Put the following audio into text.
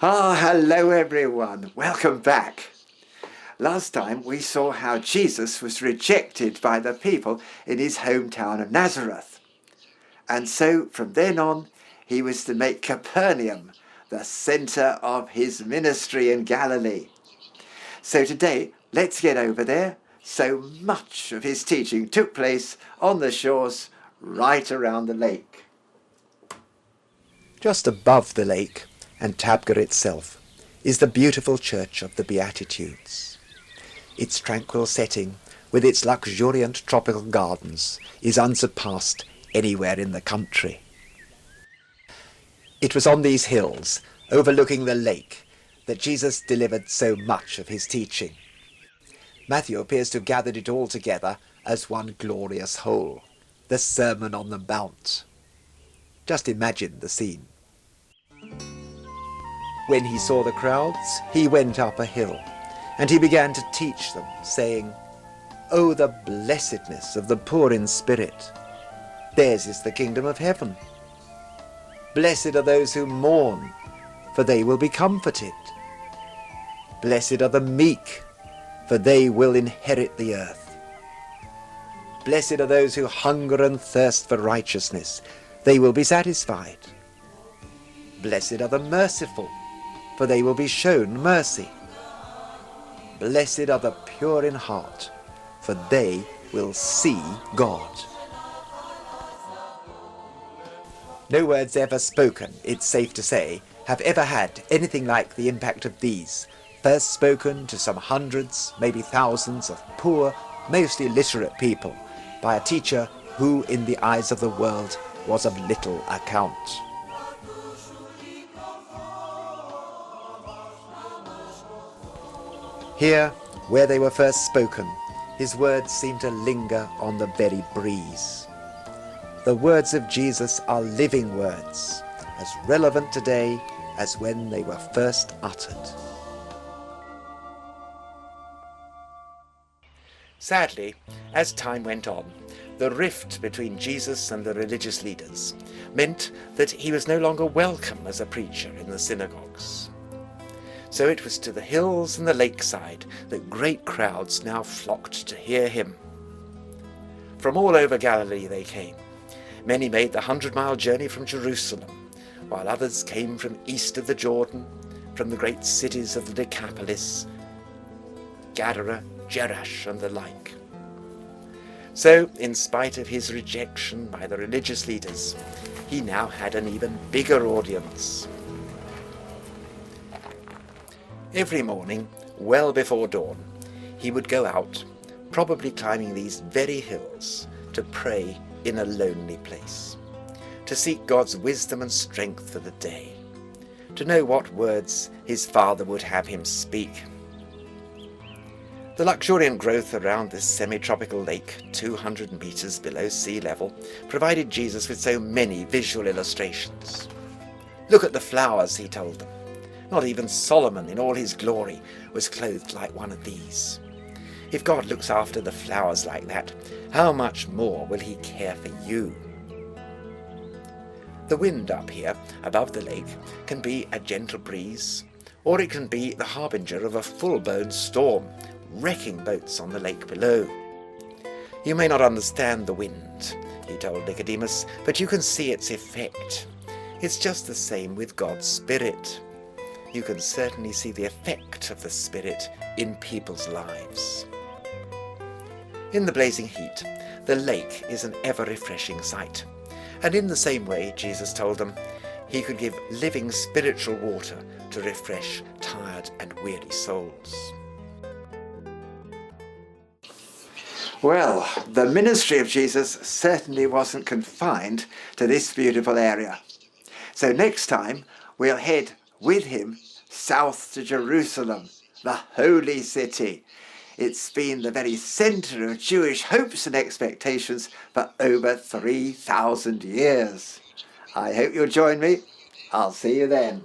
Hello everyone. Welcome back. Last time we saw how Jesus was rejected by the people in his hometown of Nazareth. And so from then on, he was to make Capernaum the centre of his ministry in Galilee. So today, let's get over there. So much of his teaching took place on the shores right around the lake. Just above the lake, and Tabgha itself, is the beautiful church of the Beatitudes. Its tranquil setting, with its luxuriant tropical gardens, is unsurpassed anywhere in the country. It was on these hills, overlooking the lake, that Jesus delivered so much of his teaching. Matthew appears to have gathered it all together as one glorious whole, the Sermon on the Mount. Just imagine the scene. When he saw the crowds, he went up a hill, and he began to teach them, saying, "Oh, the blessedness of the poor in spirit! Theirs is the kingdom of heaven. Blessed are those who mourn, for they will be comforted. Blessed are the meek, for they will inherit the earth. Blessed are those who hunger and thirst for righteousness, they will be satisfied. Blessed are the merciful, for they will be shown mercy. Blessed are the pure in heart, for they will see God." No words ever spoken, it's safe to say, have ever had anything like the impact of these, first spoken to some hundreds, maybe thousands of poor, most illiterate people, by a teacher who, in the eyes of the world, was of little account. Here, where they were first spoken, his words seem to linger on the very breeze. The words of Jesus are living words, as relevant today as when they were first uttered. Sadly, as time went on, the rift between Jesus and the religious leaders meant that he was no longer welcome as a preacher in the synagogues. So it was to the hills and the lakeside that great crowds now flocked to hear him. From all over Galilee they came. Many made the 100-mile journey from Jerusalem, while others came from east of the Jordan, from the great cities of the Decapolis, Gadara, Jerash, and the like. So, in spite of his rejection by the religious leaders, he now had an even bigger audience. Every morning, well before dawn, he would go out, probably climbing these very hills, to pray in a lonely place, to seek God's wisdom and strength for the day, to know what words his Father would have him speak. The luxuriant growth around this semi-tropical lake, 200 meters below sea level, provided Jesus with so many visual illustrations. Look at the flowers, he told them. Not even Solomon in all his glory was clothed like one of these. If God looks after the flowers like that, how much more will he care for you? The wind up here, above the lake, can be a gentle breeze, or it can be the harbinger of a full-blown storm, wrecking boats on the lake below. You may not understand the wind, he told Nicodemus, but you can see its effect. It's just the same with God's Spirit. You can certainly see the effect of the Spirit in people's lives. In the blazing heat, the lake is an ever-refreshing sight. And in the same way, Jesus told them, he could give living spiritual water to refresh tired and weary souls. Well, the ministry of Jesus certainly wasn't confined to this beautiful area. So next time, we'll head with him south to Jerusalem, the holy city. It's been the very centre of Jewish hopes and expectations for over 3,000 years. I hope you'll join me. I'll see you then.